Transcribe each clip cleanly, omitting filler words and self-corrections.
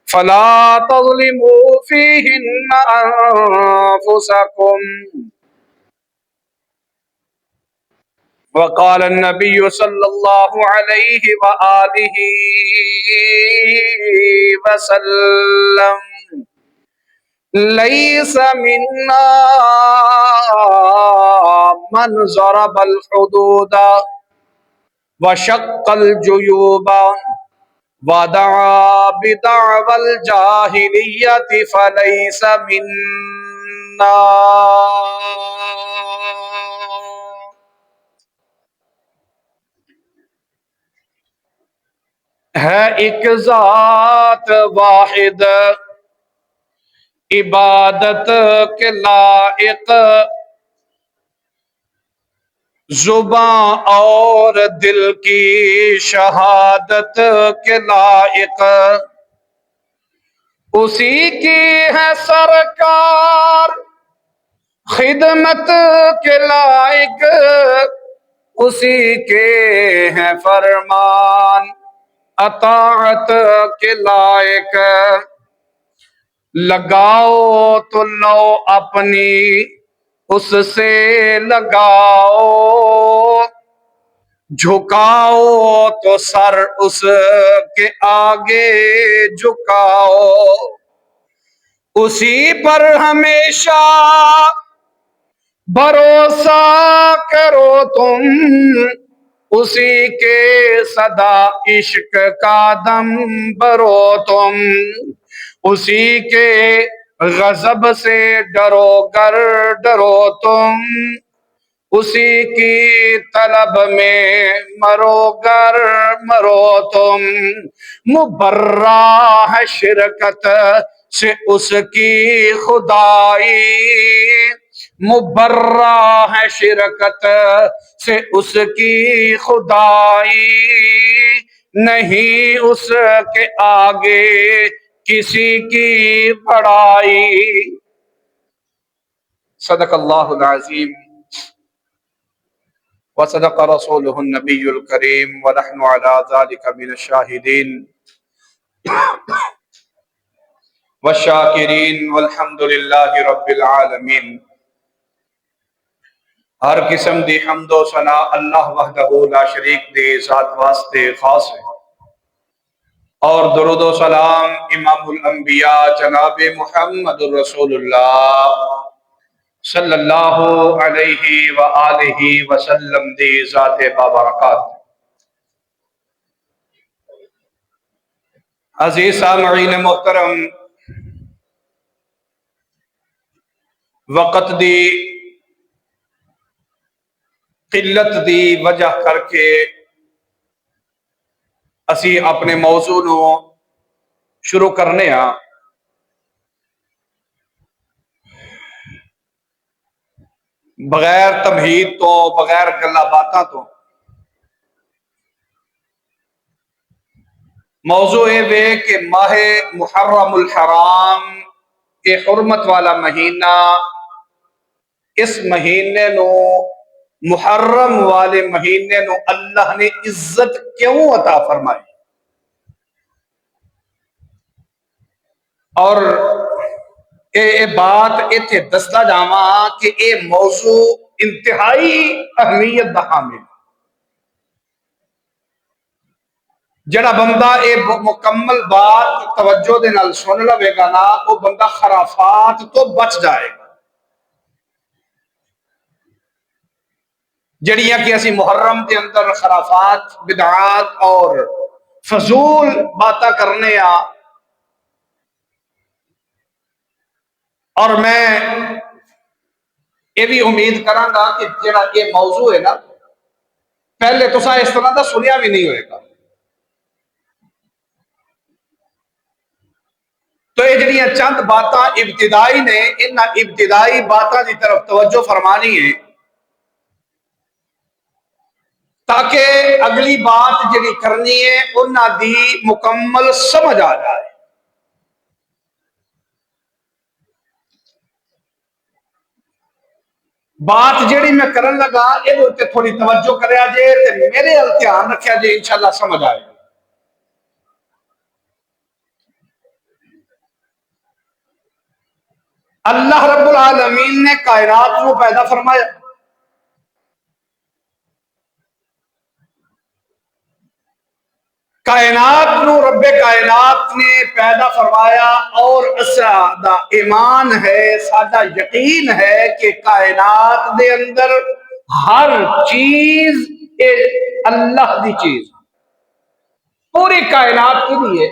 فلا تظلموا فيهن أنفسكم. وقال النبي صلى الله عليه وآله وسلم: ليس منا من ضرب الحدود وشق الجيوب ودعا بدعوى الجاهلية فليس منا. ہے ایک ذات واحد عبادت کے لائق، زباں اور دل کی شہادت کے لائق، اسی کی ہے سرکار خدمت کے لائق، اسی کے ہیں فرمان اطاعت کے لائق. لگاؤ تو لو اپنی اس سے لگاؤ، جھکاؤ تو سر اس کے آگے جھکاؤ، اسی پر ہمیشہ بھروسہ کرو تم، اسی کے صدا عشق کا دم بھرو تم، اسی کے غضب سے ڈرو گر ڈرو تم، اسی کی طلب میں مرو گر مرو تم. مبرہ ہے شرکت سے اس کی خدائی، مبرہ ہے شرکت سے اس کی خدائی، نہیں اس کے آگے کسی کی بڑائی. صدق اللہ العظیم وصدق رسوله النبی الکریم ونحن على ذلك من الشاہدین والشاکرین والحمد للہ رب العالمین. ہر قسم دی حمد و ثنا اللہ وحدہ لا شریک دے ذات واسطے خاص ہے، اور درود و سلام امام الانبیاء جناب محمد رسول اللہ صلی اللہ علیہ وآلہ وسلم دی ذات بابرکات. عزیز سامعین محترم، وقت دی قلت دی وجہ کر کے اسی اپنے موضوع نو شروع کرنے ہاں. بغیر تمہید تو، بغیر گلاں باتاں تو. موضوع وے کہ ماہ محرم الحرام کے حرمت والا مہینہ، اس مہینے نو، محرم والے مہینے نو اللہ نے عزت کیوں عطا فرمائی، اور اے بات ایتھے دستا جاواں کہ اے موضوع انتہائی اہمیت دا حامل. جڑا بندہ اے مکمل بات توجہ دے نال سن لوے گا نا، وہ بندہ خرافات تو بچ جائے گا. جڑیاں کہ اسی محرم کے اندر خرافات، بدعات اور فضول باتاں کرنے آ. اور میں یہ بھی امید کراں گا کہ جڑا یہ موضوع ہے نا، پہلے تساں اس طرح دا سنیا بھی نہیں ہوئے گا. تو یہ جڑیاں چند باتاں ابتدائی نے، ان ابتدائی باتاں دی طرف توجہ فرمانی ہے تاکہ اگلی بات جڑی کرنی ہے انہاں دی مکمل سمجھ آ جائے. بات جیڑی میں کرن لگا یہ تھوڑی توجہ کریا جے تے میرے ال دھیان رکھیا جے، انشاءاللہ سمجھ آئے. اللہ رب العالمین نے کائنات کو پیدا فرمایا، کائنات نو رب کائنات نے پیدا فرمایا، اور سادہ ایمان ہے، سادہ یقین ہے کہ کائنات دے اندر ہر چیز اللہ دی چیز، پوری کائنات کے لیے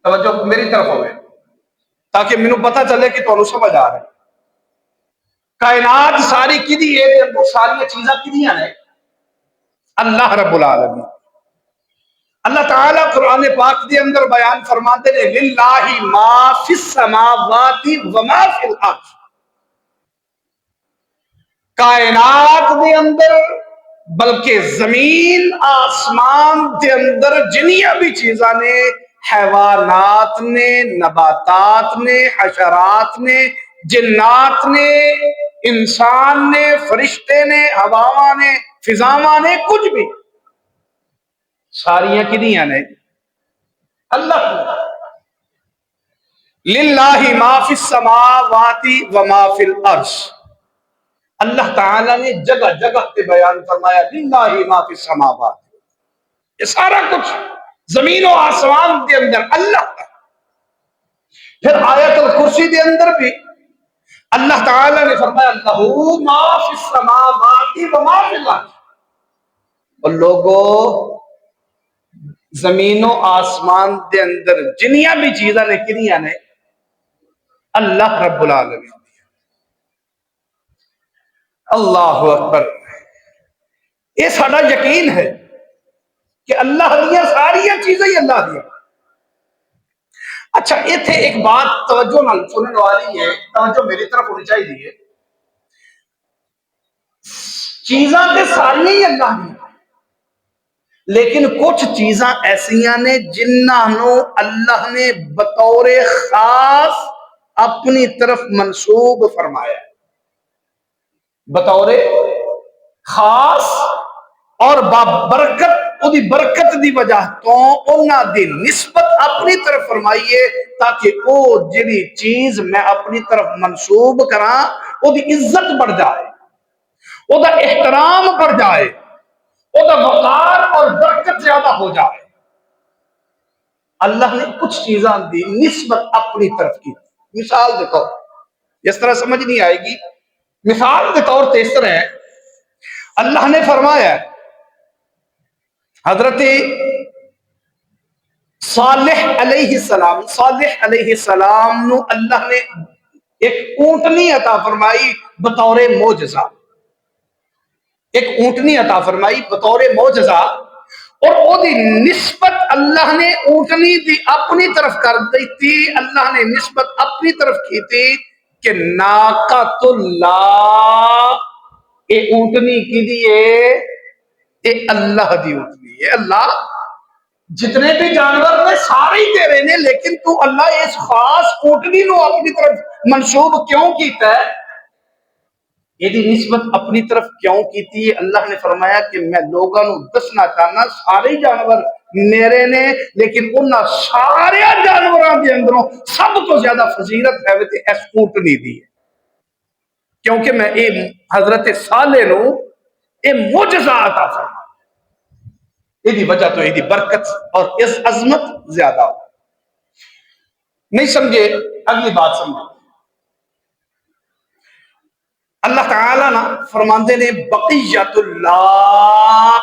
توجہ میری طرف ہوئے تاکہ مینوں پتہ چلے کہ تمہیں سمجھ آ رہا ہے۔ کائنات ساری کی لیے ساری چیزاں کدیاں نے اللہ رب العالمین۔ اللہ تعالیٰ قرآن پاک دے اندر بیان فرماتے ہیں للہ ما فی السماوات وما فی الارض، کائنات دے اندر بلکہ زمین آسمان دے اندر جنیاں بھی چیزاں نے، حیوانات نے، نباتات نے، حشرات نے، جنات نے، انسان نے، فرشتے نے، ہواواں نے، فضاواں نے، کچھ بھی ساریاں کدیاں نے اللہ کو۔ للہ ما فی السماوات وما فی الارض، اللہ تعالیٰ نے جگہ جگہ پہ بیان فرمایا للہ ما فی السماوات، یہ سارا کچھ زمین و آسمان کے اندر اللہ کا۔ پھر آیت الکرسی کے اندر بھی اللہ تعالیٰ نے فرمایا لہو ما فی السماوات وما فی الارض، اور لوگوں زمین و آسمان دے اندر جنیاں بھی چیزاں نے کنیاں نے اللہ رب العالمین۔ اللہ اکبر، یہ سارا یقین ہے کہ اللہ دیا ساری چیزیں ہی اللہ دیا۔ اچھا ایتھے ایک بات توجہ نال سننے والی ہے، توجہ میری طرف ہونی چاہیے، چیزاں تے ساری ہی اللہ دی، لیکن کچھ چیزاں ایسیاں نے جنہاں اللہ نے بطور خاص اپنی طرف منسوب فرمایا ہے، بطور خاص اور بابرکت، وہ دی برکت دی وجہ تو انہاں دی نسبت اپنی طرف فرمائیے تاکہ او جڑی چیز میں اپنی طرف منسوب کراں وہ دی عزت بڑھ جائے، وہ دا احترام بڑھ جائے، وہ دا وقار اور برکت زیادہ ہو جائے۔ اللہ نے کچھ چیزاں دی نسبت اپنی طرف کی، مثال دے طور اس طرح سمجھ نہیں آئے گی، مثال کے طور پہ اس طرح ہے، اللہ نے فرمایا حضرت صالح علیہ السلام، صالح علیہ السلام نو اللہ نے ایک اونٹنی عطا فرمائی بطور معجزہ، ایک اونٹنی عطا فرمائی بطور معجزہ، اور او دی نسبت اللہ نے اونٹنی دی اپنی طرف کر دی تھی، اللہ نے نسبت اپنی طرف کی تھی کہ ناقۃ اللہ، اے اونٹنی کی دیئے اے اللہ دی اونٹنی ہے۔ اللہ جتنے بھی جانور نے سارے ہی تیرے نے، لیکن تو اللہ اس خاص اونٹنی نو اپنی طرف منسوب کیوں کیتا ہے، یہ دی نسبت اپنی طرف کیوں کیتی ہے؟ اللہ نے فرمایا کہ میں لوگوں نو دسنا چاہنا سارے جانور میرے نے، لیکن انہاں سارے جانوراں دے اندروں سب تو زیادہ فضیلت ہے تے اس اونٹنی دی ہے، کیونکہ میں اے حضرت صالح نو اے معجزہ عطا فرمایا، یہ دی وجہ تو یہ دی برکت اور اس عظمت زیادہ ہو۔ نہیں سمجھے؟ اگلی بات سمجھے، اللہ تعالیٰ نا فرماندے نے بقیت اللہ،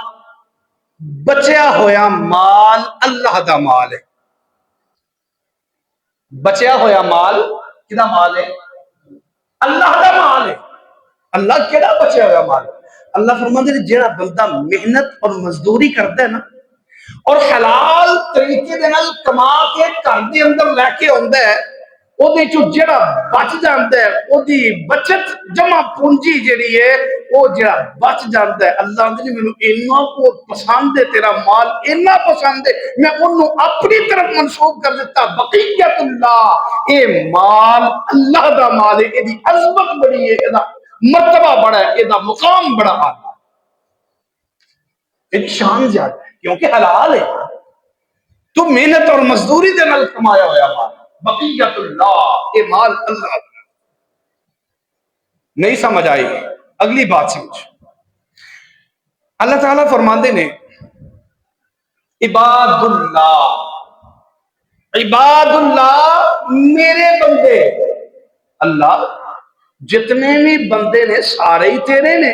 بچیا ہویا مال اللہ دا مال ہے، بچیا ہویا مال کدا مال ہے؟ اللہ دا مال ہے۔ اللہ کیڑا بچیا ہویا مال؟ اللہ فرماندے نے جیڑا بندہ محنت اور مزدوری کرتا ہے نا اور حلال طریقے دے نال کما کے گھر دے اندر لے کے آندا ہے، او دے چوں جڑا بچ جاندا ہے، او دی بچت جمع پونجی جڑی ہے او جڑا بچ جاندا ہے، اللہ نے مینوں اتنا کو پسند ہے، تیرا مال اتنا پسند ہے، میں اونوں اپنی طرف منسوب کر دیتا، بقیت اللہ، اے مال اللہ دا مال ہے، دی عظمت بڑی ہے، ادا مرتبہ بڑا ہے، ادا مقام بڑا ہے، ایک شان زیادہ ہے کیونکہ حلال ہے، تو محنت اور مزدوری دے نال کمایا ہویا مال، بقیت اللہ، یہ مال اللہ کا۔ نہیں سمجھ آئی؟ اگلی بات سمجھ۔ اللہ تعالیٰ فرماندے نے عباد اللہ، عباد اللہ میرے بندے، اللہ جتنے بھی بندے نے سارے ہی تیرے نے،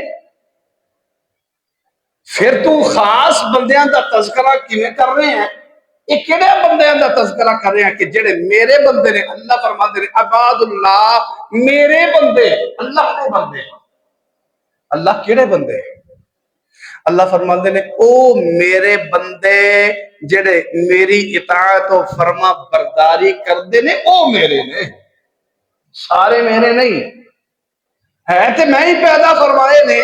پھر تو خاص بندیاں دا تذکرہ کیویں کر رہے ہیں؟ یہ کہڑے بندیاں دا تذکرہ کر رہے ہیں کہ جڑے میرے بندے نے؟ اللہ فرماتے ہیں عباد اللہ میرے بندے، اللہ کے بندے۔ اللہ کہڑے بندے؟ اللہ فرماتے ہیں او میرے بندے جڑے میری اطاعت و فرما برداری کردے نے، او میرے نے، سارے میرے نہیں ہے، تے میں ہی پیدا فرمائے نے،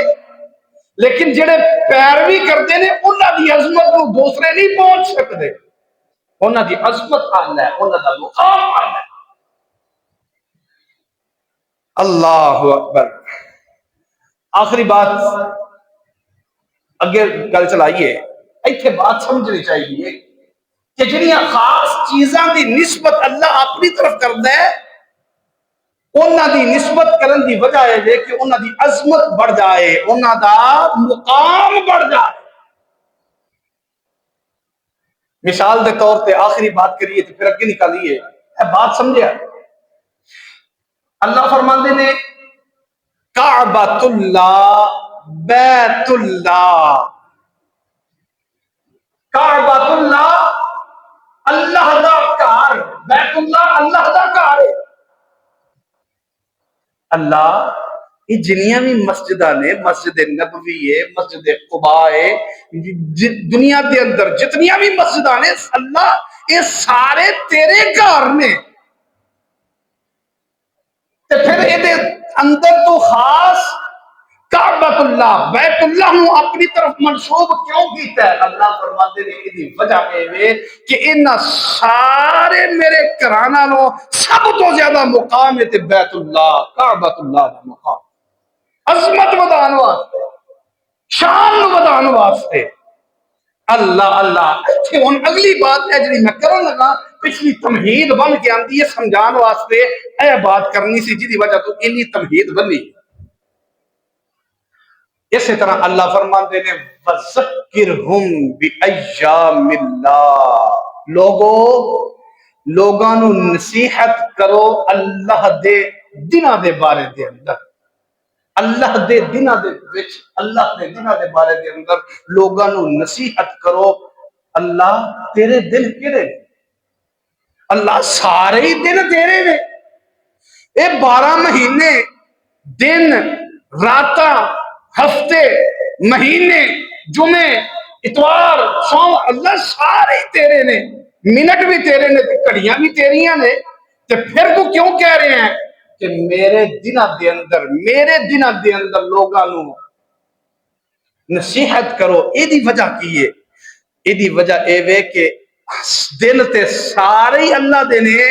لیکن جڑے پیروی کرتے ہیں انہاں دی عظمت کو دوسرے نہیں پہنچ سکتے، انہاں دی عظمت آلہ ہے، انہاں دا مقام آلہ ہے۔ اللہ اکبر۔ آخری بات اگے گل چلائیے، ایتھے بات سمجھنی چاہیے کہ جڑیاں خاص چیزاں دی نسبت اللہ اپنی طرف کردا ہے، انہاں دی نسبت کرن دی وجہ ہے کہ انہاں دی عظمت بڑھ جائے، انہاں دا مقام بڑھ جائے۔ مثال دے طور پہ آخری بات کریے تو پھر اگے نکالیے، بات سمجھے؟ اللہ فرماندے نے کعبۃ اللہ، بیت اللہ، کعبۃ اللہ اللہ دا گھر، بیت اللہ اللہ دا گھر ہے۔ اللہ یہ جنیاں بھی مسجدہ نے، مسجد نبوی ہے، مسجد قباء ہے، دنیا کے اندر جتنیاں بھی مسجدہ نے، اللہ یہ سارے تیرے گھر نے، تے پھر یہ اندر تو خاص کعبۃ اللہ بیت اللہ نو اپنی طرف منسوب کیوں کیتا ہے؟ اللہ فرماتے ہیں کہ وجہ ہے کہ ان سارے میرے گھراں نو سب تو زیادہ مقام ہے تے بیت اللہ کعبۃ اللہ دا مقام، عظمت ودان واسطے، شان ودان واسطے۔ اللہ اللہ اتھے ہن اگلی بات ہے جڑی میں کرن لگا، پچھلی تمہید بن کے آندی ہے سمجھان واسطے، اے بات کرنی سی جدی وجہ تو انی تمہید بنی۔ اسی طرح اللہ فرماتے ہیں وَذَكِّرْهُمْ بِأَيَّامِ اللَّهِ، لوگاں نو نصیحت کرو اللہ دے دنہ دے بارے دے اندر، اللہ دے دنہ دے وچ، اللہ دے دنہ دے بارے دے اندر لوگاں نو نصیحت کرو۔ اللہ تیرے دن کیڑے نے؟ اللہ سارے ہی دن تیرے نے، اے 12 مہینے، دن راتاں، ہفتے، مہینے، جمعے، اتوار، سوم، اللہ سارے ہی تیرے نے، منٹ بھی تیرے نے، گھڑیاں بھی تیریاں نے، تو پھر تو کیوں کہہ رہے ہیں کہ میرے دنہ دے اندر لوگاں نو نصیحت کرو؟ ایدی وجہ کی ہے؟ ایدی وجہ اے وے کہ دن تے سارے ہی اللہ دے نے،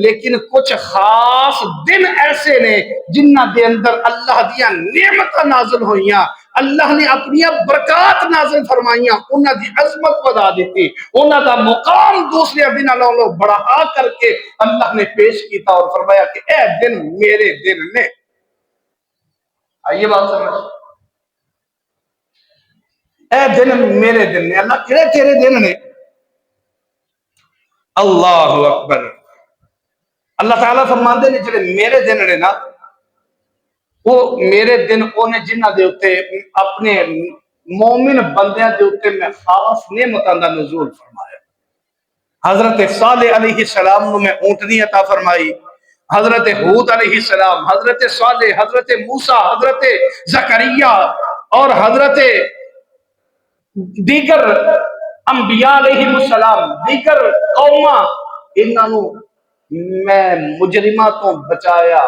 لیکن کچھ خاص دن ایسے نے جنہ دے اندر اللہ دیا نعمت نازل ہوئیاں، اللہ نے اپنی برکات نازل فرمائیاں، انہاں دی عظمت بدا دیتی، انہاں دا مقام دوسرے دن اللہ بڑھا کر کے اللہ نے پیش کیتا اور فرمایا کہ اے دن میرے دن نے۔ آئیے بات سمجھ، اے دن میرے دن نے، اللہ کہے تیرے دن نے؟ اللہ اکبر۔ اللہ تعالیٰ فرماندے نے جڑے میرے دن نے نا، وہ میرے دن انہیں جنہ دے اتے اپنے مومن بندیاں دے اتے میں خاص نعمتاں دا نزول فرمایا۔ حضرت صالح علیہ السلام نے میں اونٹنی عطا فرمائی، حضرت ہود علیہ السلام، حضرت صالح، حضرت موسیٰ، حضرت زکریا اور حضرت دیگر انبیاء علیہ السلام، دیگر قوماں، انہوں میں مجرمہ تو بچایا،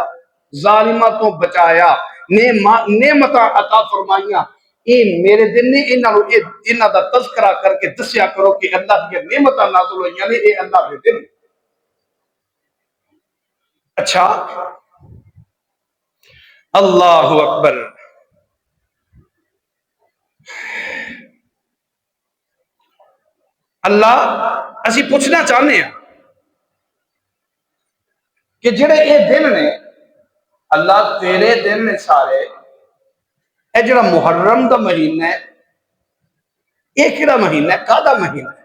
ظالمہ تو بچایا، نعمتاں عطا فرمائیاں۔ یہ میرے دن نے، انہاں دا تذکرہ کر کے دسیا کرو کہ اللہ کی نعمتاں نازل ہوئی، یعنی اے اللہ کے دن۔ اچھا، اللہ اکبر۔ اللہ اسی پوچھنا چاہنے ہیں کہ جڑے اے دن نے اللہ تیرے دن نے سارے، اے جڑا محرم دا مہینہ ہے، اے کیڑا مہینہ ہے، کادا مہینہ ہے؟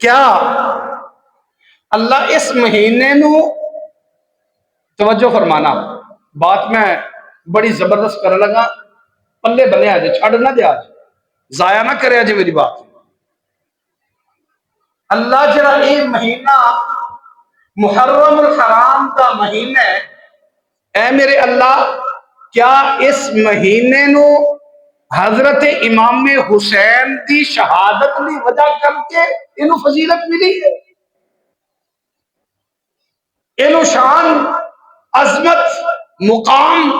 کیا اللہ اس مہینے نو، توجہ فرمانا، بات میں بڑی زبردست کرنے لگا، پلے بنے آج چھڑ نہ دیا، ضائع نہ کرے آج میری بات۔ اللہ جڑا یہ مہینہ محرم الحرام کا مہینہ ہے، اے میرے اللہ، کیا اس مہینے نو حضرت امام حسین دی شہادت کی وجہ کر کے انہوں فضیلت ملی ہے، انہوں شان، عظمت، مقام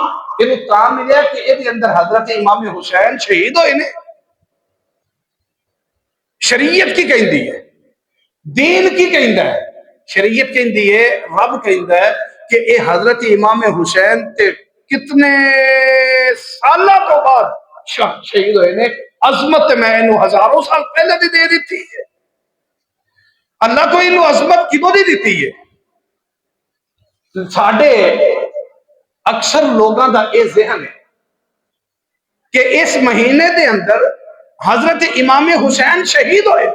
انہوں تام ملیا کہ یہ اندر حضرت امام حسین شہید ہوئے نے؟ شریعت کی کہیں دی ہے، دین کی کہیں ہے، شریعت کہیں دی ہے، رب کہیں ہے کہ اے حضرت امام حسین تے کتنے سالہ تو بعد شہید ہوئے نے، عظمت میں انہوں ہزاروں سال پہلے بھی دے دیتی ہے۔ اللہ تو انہوں عظمت کدوں دی دیتی ہے؟ ساڑھے اکثر لوگاں دا اے ذہن ہے کہ اس مہینے دے اندر حضرت امام حسین شہید ہوئے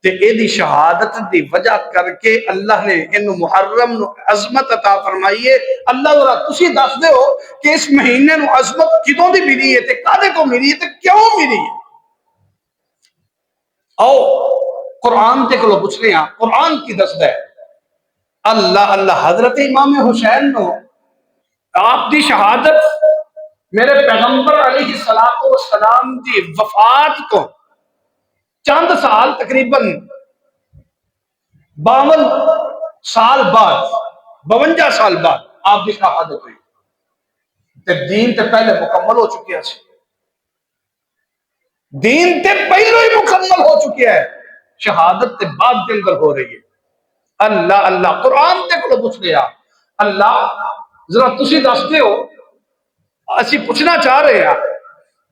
تے اے دی شہادت دی وجہ کر کے اللہ نے انہوں محرم نو عظمت عطا فرمائیے۔ اللہ ذرا تسی دس دے ہو کہ اس مہینے نو عظمت کدوں دی ملی ہے تے کدے کو ملی ہے تے کیوں ملی ہے؟ او قرآن تے کلو پوچھ رہے ہیں، قرآن کی دس دے اللہ حضرت امام حسین نو آپ دی شہادت میرے پیغمبر علیہ السلام دی وفات کو چند سال، تقریباً 52 سال بعد، 52 سال بعد آپ کی شہادت ہوئی، تے دین تے پہلے مکمل ہو چکی ہے، دین تے پہلے ہی مکمل ہو چکی ہے، شہادت تے بعد کے اندر ہو رہی ہے۔ اللہ قرآن تے کو پوچھ گیا، اللہ ذرا تسی دستے ہو، اسی پوچھنا چاہ رہے ہیں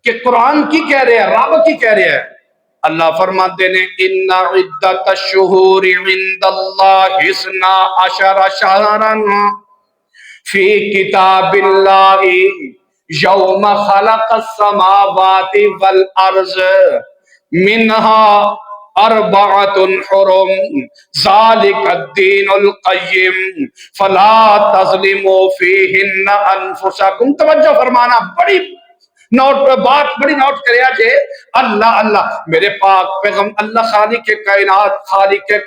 کہ قرآن کی کہہ رہے ہیں، رب کی کہہ رہے ہیں؟ اللہ فرماتے ہیں ان عدت الشہور عند اللہ 12 شہرا فی کتاب اللہ یوم خلق السماوات والارض منها 4 حرم ذالک الدین القیم فلا تظلموا فیہن انفسکم۔ توجہ فرمانا، بڑی بات بڑی نوٹ کریا جے، اللہ میرے پاک پیغم اللہ خالق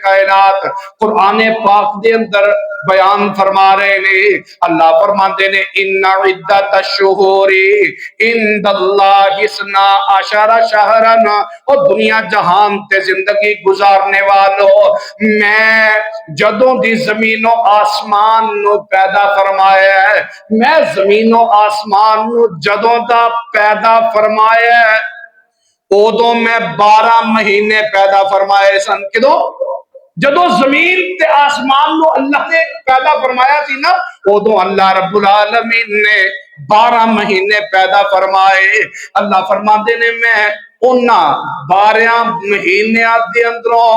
کائنات قرآن پاک دے اندر بیان فرما رہے نے۔ اللہ فرماتے نے ان عدت الشہور عند اللہ 12 شہرا، اور دنیا جہان تے زندگی گزارنے والو، میں جدوں دی زمین و آسمان نو پیدا فرمایا ہے، میں زمین و آسمان نو جدوں دا پیدا فرمایا ہے، اودوں میں 12 مہینے پیدا فرمائے سن۔ کدوں؟ جدوں زمین تے آسمان نو اللہ نے پیدا فرمایا تھی نا، اودوں اللہ رب العالمین نے 12 مہینے پیدا فرمائے۔ اللہ فرماتے نے میں انہاں 12 مہینیاں دے اندروں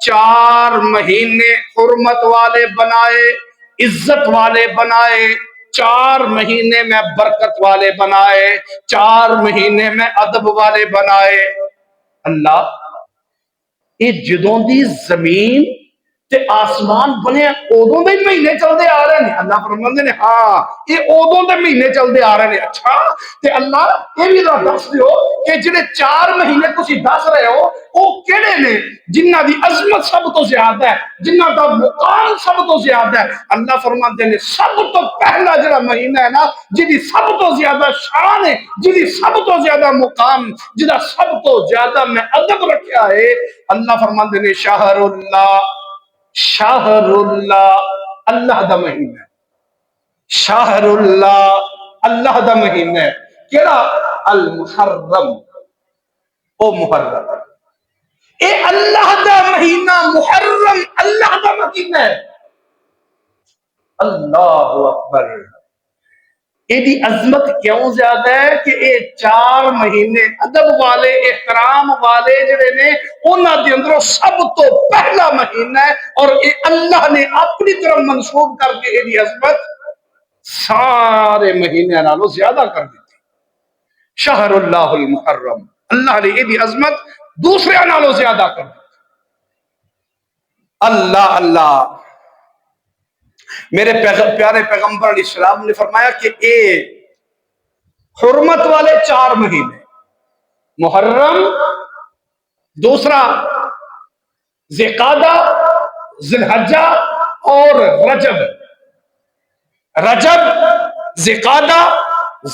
4 مہینے حرمت والے بنائے، عزت والے بنائے، 4 مہینے میں برکت والے بنائے، 4 مہینے میں ادب والے بنائے۔ اللہ یہ جدوں دی زمین تے آسمان بنے اودوں دے مہینے چلدے آ رہے ہیں، اللہ فرماندے نے ہاں یہ اودوں دے مہینے چلدے آ رہے ہیں۔ اچھا تے اللہ یہ بھی دس دیو کہ جڑے 4 مہینے تسی دس رہے ہو وہ کیڑے نے جنہ دی عظمت سب تو زیادہ ہے، جنہ دا مقام سب تو زیادہ ہے؟ اللہ فرماتے نے سب تو پہلا جڑا مہینہ ہے نا، جدی سب تو زیادہ شان ہے، جدی سب تو زیادہ مقام، جدا سب تو زیادہ میں ادب رکھا ہے، اللہ فرماتے نے شہر اللہ، اللہ دا مہینہ، شہر اللہ، اللہ دا مہینہ، کیڑا؟ المحرم، او محرم، اے اللہ دا مہینہ محرم، اللہ دا مہینہ ہے۔ اللہ اکبر، ایدی عظمت کیوں زیادہ ہے کہ یہ 4 مہینے ادب والے احترام والے جڑے نے انہاں دے اندروں سب تو پہلا مہینہ ہے، اور یہ اللہ نے اپنی طرف منسوب کر کے ایدی عظمت سارے مہینے نالوں زیادہ کر دیتی۔ شہر اللہ المحرم، اللہ نے ایدی عظمت دوسرے نالوں زیادہ کر دی۔ اللہ اللہ، میرے پیارے پیغمبر علیہ السلام نے فرمایا کہ اے حرمت والے 4 مہینے، محرم، دوسرا ذوالقعدہ، ذوالحجہ اور رجب۔ رجب، ذوالقعدہ،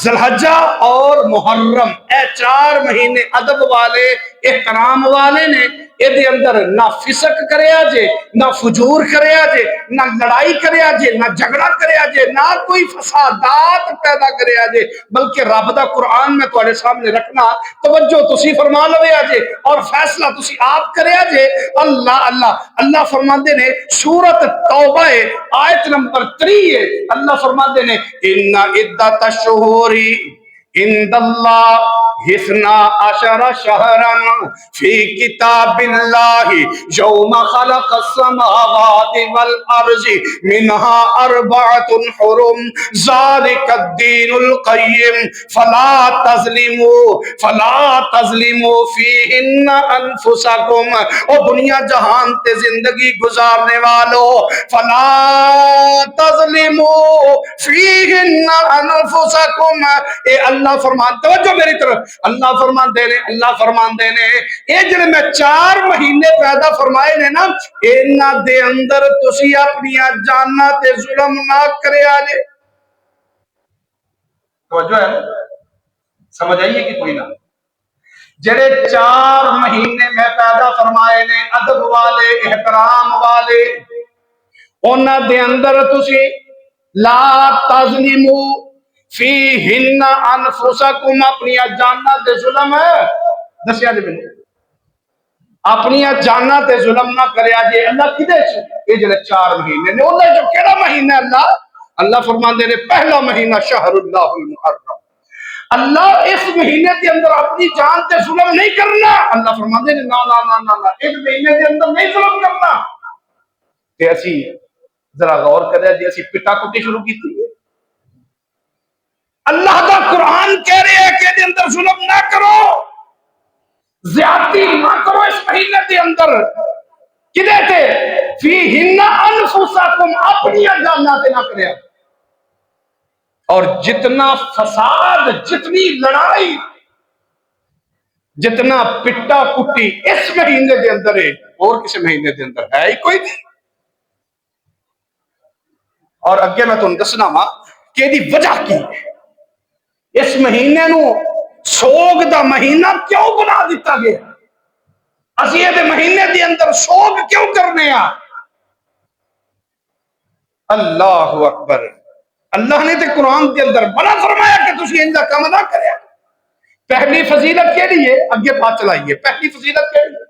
ذوالحجہ اور محرم، اے 4 مہینے ادب والے احترام والے نے یہ اندر نہ فسق کریا جے، نہ فجور کریا جے، نہ لڑائی کریا جے، نہ جھگڑا کریا جے، نہ کوئی فسادات پیدا کریا جے، بلکہ رب دا قرآن میں تواڈے سامنے رکھنا، توجہ تسی فرما لویا جے اور فیصلہ تسی آپ کریا جے۔ اللہ اللہ، اللہ فرماندے نے سورت توبہ آیت نمبر 3 اللہ فرماندے نے ان عدت الشہور عند اللہ 12 شہرا فی کتاب اللہ یوم خلق السماوات والارض منها 4 حرم ذالک الدین القیم فلا تظلموا فیہن انفسکم۔ او دنیا جہان تے زندگی گزارنے والو، فلا تظلموا فیہن انفسکم، اے اللہ فرمان، توجہ میری طرف، اللہ فرمان دے نے اے جڑے میں 4 مہینے پیدا فرمائے نے نا، انہاں دے اندر تسی اپنی جاناں تے ظلم نہ کریا جے۔ توجہ ہے، سمجھ آئیے کہ کوئی نہ؟ جڑے 4 مہینے میں پیدا فرمائے نے ادب والے احترام والے، انہاں دے اندر تسی لا تظلموا فیہن انفسکم، اپنی جاناں تے ظلم ہے دسیا جی بنے، اپنی جاناں تے ظلم نہ کریا جے۔ اللہ کدے چ یہ جڑے 4 مہینے نے، انہاں جو کیڑا مہینہ ہے؟ اللہ فرماندے نے پہلا مہینہ شہر اللہ المحرم، اللہ اس مہینے کے اندر اپنی جان تے ظلم نہیں کرنا۔ اللہ فرماندے نے نا نا نا نا، اس مہینے کے اندر نہیں ظلم کرنا۔ تے اسی ذرا غور کرے جی اسی پٹا کٹی شروع کی تھی۔ اللہ کا قرآن کہہ رہے ہیں کہ اندر ظلم نہ کرو، زیادتی نہ کرو اس مہینے کے اندر۔ کدے تے فیہن انفسکم، اپنی جاناں تے نہ کریا۔ اور جتنا فساد، جتنی لڑائی، جتنا پٹا کٹی اس مہینے کے اندر ہے، اور کسی مہینے کے اندر ہے ہی کوئی نہیں۔ اور اگے میں تمہیں دسنا وا کہ دی وجہ کی ہے، اس مہینے نو سوگ دا مہینہ کیوں بنا دیتا گیا؟ اسی یہ مہینے دی اندر سوگ کیوں کرنے آ؟ اللہ اکبر، اللہ نے تے قرآن کے اندر بڑا فرمایا کہ تسی ان کا کام نہ کرے۔ پہلی فضیلت کے لیے اگے بات چلائیے، پہلی فضیلت کے لیے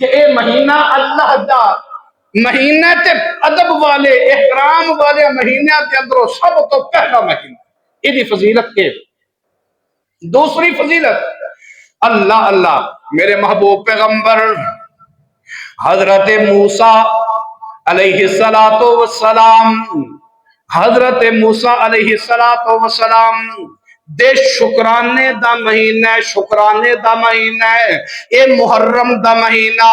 کہ اے مہینہ اللہ دا مہینے تے ادب والے احترام والے مہینے کے اندر سب تو پہلا مہینہ، یہ فضیلت کے۔ دوسری فضیلت، اللہ اللہ، میرے محبوب پیغمبر حضرت موسیٰ علیہ السلام، حضرت موسیٰ علیہ السلام دے شکرانے دا مہینہ، شکرانے دا مہینہ ہے اے محرم دا مہینہ،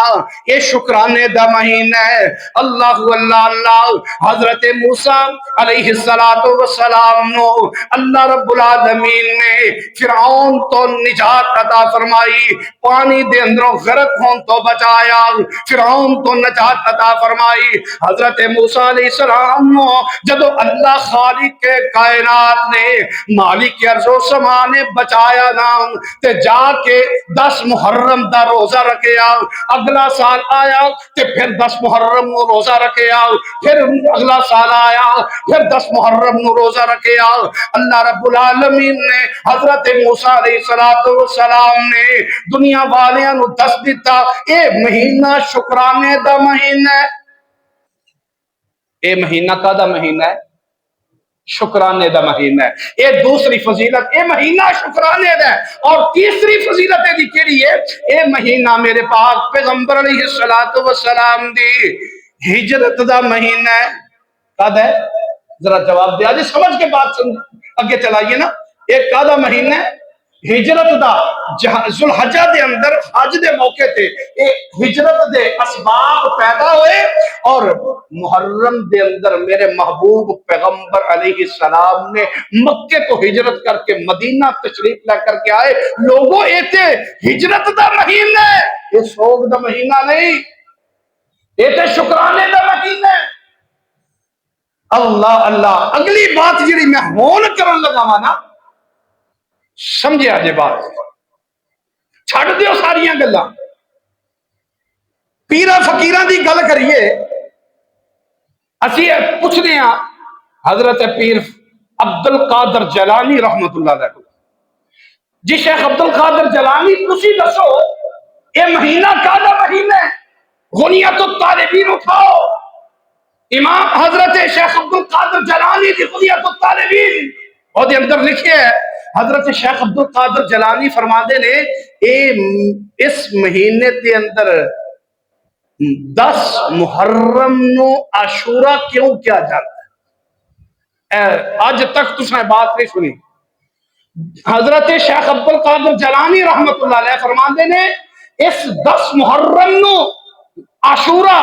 اے شکرانے دا مہینہ ہے۔ اللہ اللہ اللہ، حضرت موسیٰ علیہ السلام نو اللہ رب العالمین نے فرعون تو نجات عطا فرمائی، پانی دے اندروں غرق ہون تو بچایا، فرعون تو نجات عطا فرمائی۔ حضرت موسیٰ علیہ السلام نو جدو اللہ خالق کے کائنات نے، مالک ارض و سما نے بچایا نام تے جا کے 10 محرم دا روزہ رکھیا، اگلا سال آیا تے پھر 10 محرم نو روزہ رکھیا، پھر اگلا سال آیا پھر 10 محرم نو روزہ رکھیا۔ اللہ رب العالمین نے حضرت موسیٰ علیہ السلام نے دنیا والیاں نو دس دیتا اے مہینہ شکرانے دا مہینہ ہے۔ اے مہینہ کا دا مہینہ ہے؟ شکرانے دا مہینہ ہے، یہ دوسری فضیلت، یہ مہینہ شکرانے دا ہے۔ اور تیسری فضیلت دی کیڑی ہے؟ یہ مہینہ میرے پاک پیغمبر علیہ السلام دی ہجرت دا مہینہ ہے۔ کد ہے؟ ذرا جواب دیا جی، سمجھ کے بات اگے چلائیے نا۔ ایک کدا مہینہ ہے ہجرت دا، ذوالحجہ دے اندر حج دے موقع تے اے ہجرت دے اسباب پیدا ہوئے، اور محرم دے اندر میرے محبوب پیغمبر علیہ السلام نے مکے تو ہجرت کر کے مدینہ تشریف لے کر کے آئے۔ لوگوں اے تے ہجرت دا مہینہ ہے، یہ سوگ دا مہینہ نہیں، یہ تے شکرانے دا مہینہ ہے۔ اللہ اللہ، اگلی بات جڑی میں ہون کرن لگا نا، سمجھے آجے بات، چھڑ دیو ساریاں گلاں، پیرا فقیران دی گل کریے۔ اسی پوچھنے ہاں حضرت پیر عبد القادر جیلانی رحمت اللہ علیہ، جی شیخ عبد القادر جیلانی تسی دسو یہ مہینہ کادا مہینہ ہے؟ غنیت الطالبین اٹھاؤ، امام حضرت شیخ عبد القادر جیلانی دی غنیت الطالبین، اور دے اندر لکھے ہے حضرت شیخ عبد القادر جیلانی فرماندے نے اس مہینے دے اندر 10 محرم نو عاشورہ کیوں کیا جاتا ہے؟ آج تک تس نے بات نہیں سنی۔ حضرت شیخ عبد القادر جیلانی رحمت اللہ علیہ فرماندے نے اس 10 محرم نو عاشورہ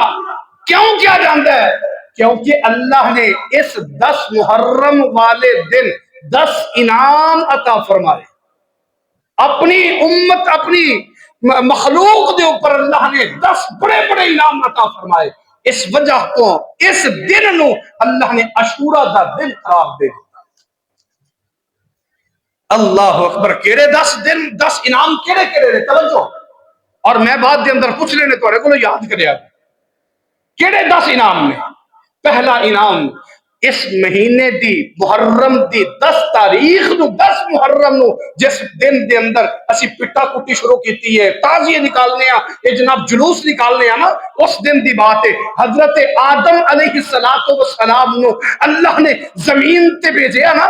کیوں کیا جاتا ہے؟ کیونکہ اللہ نے اس 10 محرم والے دن 10 انعام عطا فرمائے اپنی امت، اپنی مخلوق دے اوپر اللہ نے 10 بڑے بڑے انعام عطا فرمائے۔ اس وجہ تو اس دن نو اللہ نے عاشورہ دا دن قرار دے دیا۔ اللہ اکبر، کیڑے 10 دن، 10 انعام کیڑے کیڑے نے؟ توجہ، اور میں بعد دے اندر پوچھ لینے تو کو یاد کریا کیڑے 10 انعام نے۔ پہلا انعام اس مہینے دی محرم دی 10 تاریخ نو، 10 محرم نو، جس دن دے اندر اسی پٹا کٹی شروع کیتی ہے، تازیے نکالنے ہیں، یہ جناب جلوس نکالنے ہیں نا، اس دن دی بات ہے۔ حضرت آدم علیہ السلام نو اللہ نے زمین تے بھیجیا نا،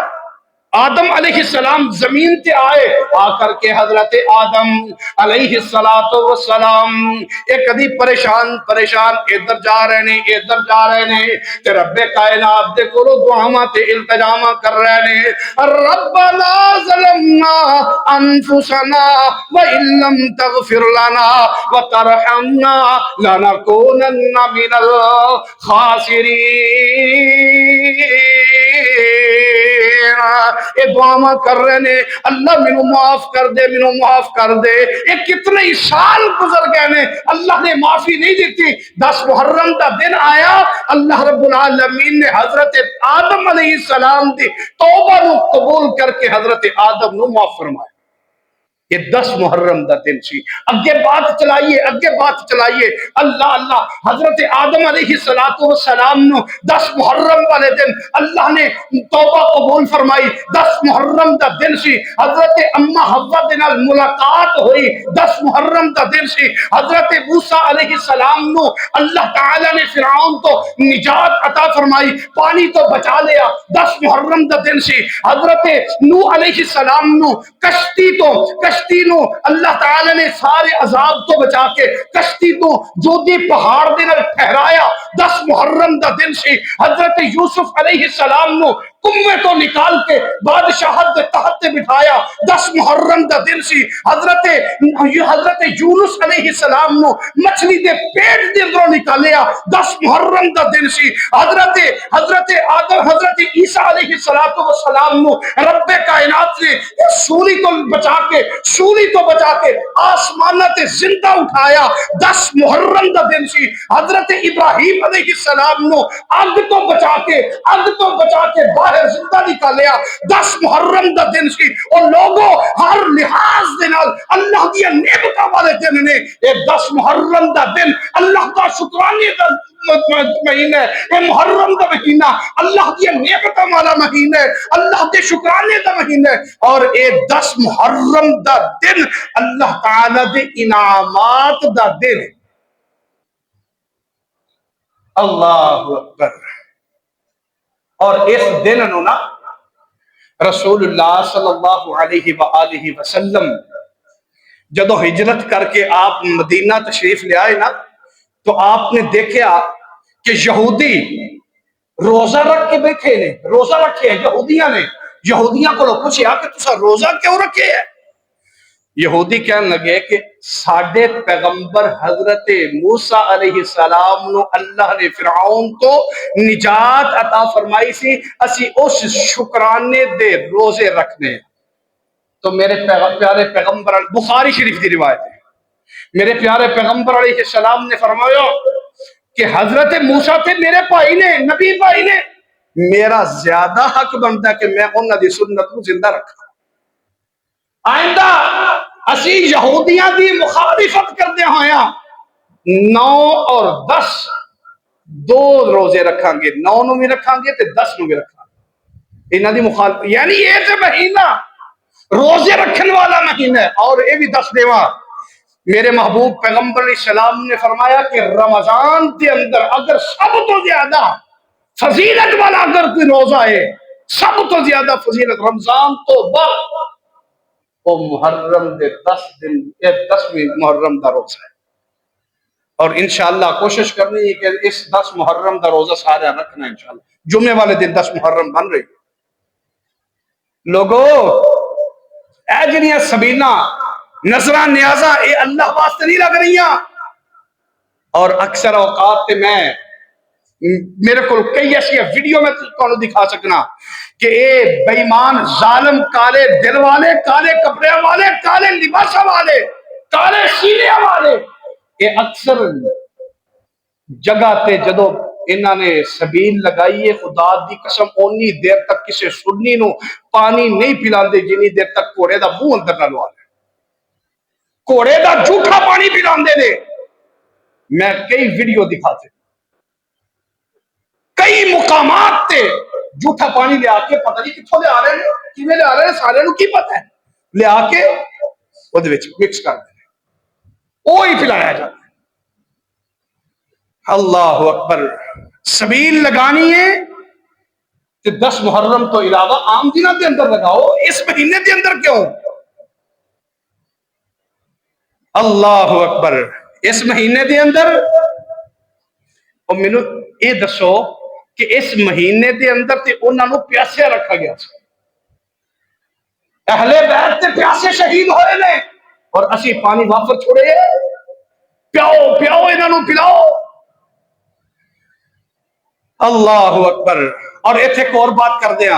آدم علیہ السلام زمین تے آئے، آ کر کے حضرت آدم علیہ السلام ایک کدی پریشان ادھر جا رہے نے ادھر جا رہے نے، تے رب کائنات دے کولو دعاواں تے التجاواں کر رہے نے، ربنا ظلمنا انفسنا وان لم تغفر لنا وترحمنا لنكونن من الخاسرین۔ یہ دعا کر رہے نے، اللہ مینوں معاف کر دے، مینوں معاف کر دے۔ یہ کتنے ہی سال گزر گئے نے، اللہ نے معافی نہیں دیتی۔ 10 محرم دا دن آیا، اللہ رب العالمین نے حضرت آدم علیہ السلام دی توبہ نو قبول کر کے حضرت آدم نو معاف فرمایا۔ یہ 10 محرم دا دن سی۔ اگے بات چلائیے، اگے بات چلائیے، اللہ اللہ، حضرت آدم علیہ السلام نو 10 محرم والے دن اللہ نے توبہ قبول فرمائی۔ 10 محرم دا دن سی، حضرت اما حوا دے نال ملاقات ہوئی، 10 محرم دا دن سی۔ حضرت موسیٰ علیہ السلام نو اللہ تعالی نے فرعون تو نجات عطا فرمائی، پانی تو بچا لیا، 10 محرم دا دن سی۔ حضرت نوح علیہ السلام نو کشتی نو اللہ تعالی نے سارے عذاب تو بچا کے کشتی تو جو دی پہاڑ دے نال ٹھہرایا، 10 محرم دا دن سی۔ حضرت یوسف علیہ السلام نو کنویں تو نکال کے بادشاہت دے تحت تے بٹھایا، 10 محرم دا دن سی۔ حضرت یونس علیہ السلام نو مچھلی دے پیٹ دے اندروں نکالیا، 10 محرم دا دن سی۔ حضرت آدم، حضرت عیسیٰ علیہ السلام نو رب کائنات نے سولی تو بچا کے آسمانہ تے زندہ اٹھایا، 10 محرم دا دن سی۔ حضرت ابراہیم علیہ السلام نو اگ تو بچا کے باہر زندہ نکالیا، 10 محرم دا دن سی۔ اور لوگوں ہر لحاظ دے نال اللہ دی نعمتاں والے دن نے، یہ 10 محرم دا دن اللہ دا شکرانے دا مہینہ ہے، یہ محرم دا مہینہ اللہ دی نعمتاں والا مہینہ ہے، اللہ دے شکرانے دا مہینہ ہے، اور یہ 10 محرم دا دن اللہ تعالی دے انعامات دا دن ہے۔ اللہ اکبر، اور اس دن نو نا رسول اللہ صلی اللہ علیہ وآلہ وسلم جدو ہجرت کر کے آپ مدینہ تشریف لے آئے نا تو آپ نے دیکھا کہ یہودی روزہ رکھ کے بیٹھے نے، روزہ رکھے ہیں یہودیاں نے. یہودیاں کو پوچھا کہ تسا روزہ کیوں رکھے ہے؟ یہودی کہنے لگے کہ ساڈے پیغمبر حضرت موسیٰ علیہ السلام نو اللہ نے فرعون تو نجات عطا فرمائی سی، اسی اس شکرانے دے روزے رکھنے. تو میرے پیارے پیغمبر، بخاری شریف کی روایت ہے، میرے پیارے پیغمبر علیہ السلام نے فرمایا کہ حضرت موسیٰ تھے میرے بھائی نے، نبی بھائی نے، میرا زیادہ حق بنتا ہے کہ میں انہاں دی سنت کو زندہ رکھا. آئندہ اسی یہودیاں دی مخالفت کردے ہویا 9 اور 10 دو روزے رکھاں گے، 9 نو بھی رکھاں گے تے 10 نو بھی رکھاں گے. انہاں دی مخالفت یعنی یہ تے مہینہ روزے رکھن والا مہینہ ہے. اور یہ بھی دس دیواں میرے محبوب پیغمبر علیہ السلام نے فرمایا کہ رمضان کے اندر اگر سب تو زیادہ فضیلت والا اگر کوئی روزہ ہے، سب تو زیادہ فضیلت رمضان تو بعد وہ محرم دے 10 دن، 10ویں محرم دا روزہ ہے. اور انشاءاللہ کوشش کرنی ہے کہ اس 10 محرم دا روزہ سارے رکھنا ہے انشاءاللہ. جمعے والے دن 10 محرم بن رہی. لوگوں اے جنیاں سبینا نظرہ نیازہ اے اللہ واسطے نہیں لگ رہی ہیں. اور اکثر اوقات تے میرے کو کئی ایسی ویڈیو میں تو دکھا سکنا کہ اے بےمان ظالم کالے دل والے، کالے کپڑے والے، کالے لباس والے، کالے سینے والے، اے اکثر جگہ تے جدو انہاں نے سبیل لگائی ہے خدا دی قسم اونی دیر تک کسے سنی نو پانی نہیں پلاندے جنی دیر تک کوڑے دا منہ اندر نہ لوا لے. کوڑے دا جھوٹا پانی پلاندے نے. میں کئی ویڈیو دکھاتے کئی مقامات تے جھوٹا پانی لے آ کے پتہ نہیں کتھوں لے آ رہے ہیں، کیویں لے آ رہے ہیں، سارے نو کی پتہ ہے، لے آ کے وہ دے وچ مکس کر دے وہی پلایا جاتا ہے. اللہ اکبر. سبیل لگانی ہے کہ 10 محرم تو علاوہ عام دنوں کے اندر لگاؤ، اس مہینے کے اندر کیوں؟ اللہ اکبر. اس مہینے کے اندر اور مینو یہ دسو کہ اس مہینے کے اندر تے انہاں نو پیاسے رکھا گیا سی. اہل بیت تے پیاسے شہید ہوئے نے اور اسی پانی وافر چھوڑے پیاؤ پیاؤ انہاں نو پلاؤ. اللہ اکبر. اور ایتھے ایک اور بات کر دیا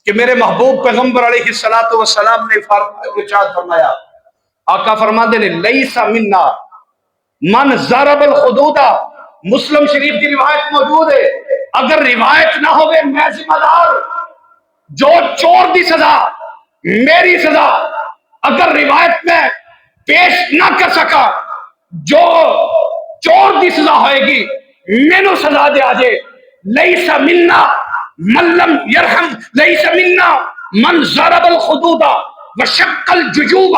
کہ میرے محبوب پیغمبر علیہ السلام نے ارشاد فرمایا، آقا فرماتے نے لیس منا من ضرب الحدود. مسلم شریف کی روایت موجود ہے. اگر روایت نہ ہوئے میں ذمہ دار. جو چور دی سزا میری سزا اگر روایت میں پیش نہ کر سکا، جو چور دی سزا ہوئے گی مینو سزا دے آجے. لیس منا من لم یرحم، لیس منا من ضرب الحدود وشق الججوب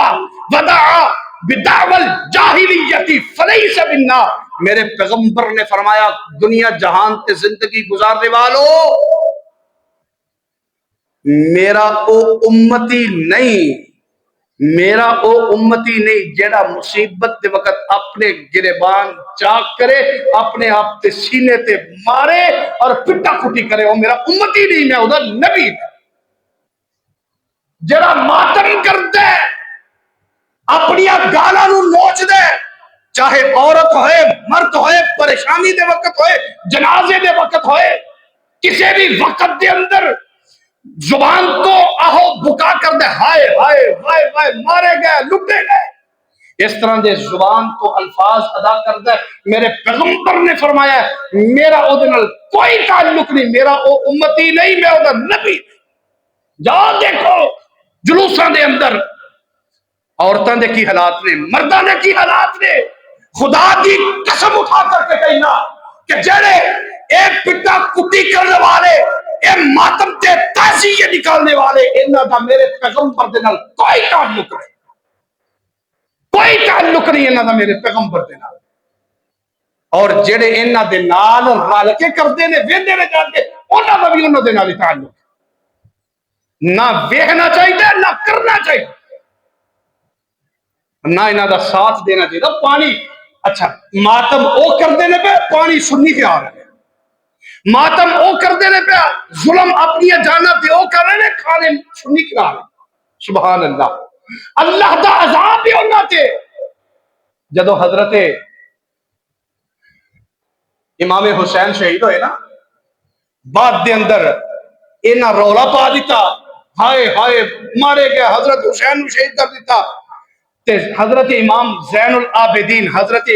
ودعا بدعوى الجاہلیت فلیس منا. میرے پیغمبر نے فرمایا دنیا جہان تے زندگی گزارنے والو میرا او امتی نہیں، میرا او امتی نہیں جیڑا مصیبت دے وقت اپنے گریبان چاک کرے، اپنے آپ تے سینے تے مارے اور پٹا کٹی کرے. وہ میرا امتی نہیں، میں ادھر نبی. جیڑا ماتم کر دے، اپنی گالاں نو نوچ دے، چاہے عورت ہوئے، مرد ہوئے، پریشانی دے وقت ہوئے، جنازے دے وقت ہوئے، کسی بھی وقت دے اندر زبان تو آہو بکا کر دے، ہائے ہائے ہائے ہائے مارے گئے، لٹے گئے، اس طرح دے زبان تو الفاظ ادا کر دے. میرے پیغمبر نے فرمایا میرا او دے نال کوئی تعلق نہیں، میرا او امتی نہیں، میں او دا نبی. جاؤ دیکھو جلوساں دے اندر عورتاں دے کی حالات نے، مرداں دے کی حالات نے. خدا دی قسم اٹھا کر کے کہنا کہ جڑے اے پٹا کٹی کرنے والے، اے ماتم تے تعزیے نکالنے والے، انہاں دا میرے پیغمبر دے نال کوئی تعلق نہیں، کوئی تعلق نہیں انہاں دا میرے پیغمبر دے نال. اور جڑے انہاں دے نال رل کے کردے نے ویندے نے جا کے انہاں دا بھی انہاں دے نال تعلق نہ ویکھنا چاہیے نہ کرنا چاہیے نہ انہاں دا ساتھ دینا چاہیے پانی اچھا ماتم او کر دینے پہ پانی سنی کے آ رہے ہیں ماتم او کر دینے پہ ظلم اپنی جانا پہ او کر رہے ہیں کھانے سنی کے آ رہے ہیں سبحان اللہ اللہ دا عذاب بھی انہاں تے جدو حضرت امام حسین شہید ہوئے نا بعد دے اندر اینا رولا پا دیتا ہائے ہائے مارے گئے حضرت حسین شہید کر دیتا تے حضرت امام زین العابدین حضرت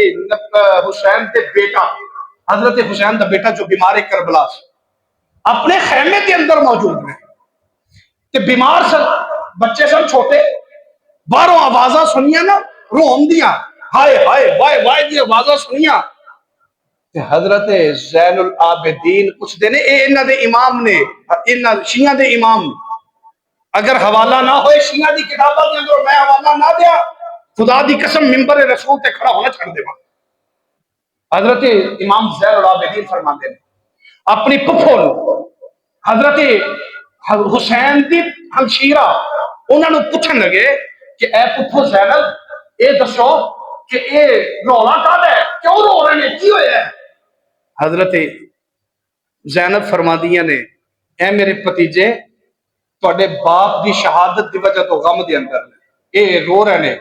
حسین دے بیٹا حضرت حسین دا بیٹا جو بیمار کربلا سے اپنے خیمے کے اندر موجود ہیں تے بیمار سن بچے سن چھوٹے باہروں آوازاں سنیاں نا روم دیا ہائے ہائے وائے وائے دی آوازاں سنیاں تے حضرت زین العابدین کچھ دینے انہاں دے امام نے انہاں شیعہ دے امام اگر حوالہ نہ ہوئے شیعہ دی کتابہ دے اندر میں حوالہ نہ دیا خدا دی قسم ممبر رسول تے کھڑا ہونا چھڑ دے گا حضرت امام زین العابدین فرماتے ہیں اپنی پپھول حضرت حسین دی ہمشیرہ انہوں نے پوچھن لگے کہ اے پپھو زینب اے دسو کہ اے رولا کہاں ہے کیوں رو رہے ہیں کی ہوئے ہیں حضرت زینب فرما دیا نے اے میرے پتیجے توڑے باپ دی شہادت دی وجہ تو غم دی اندر اے رو رہے ہیں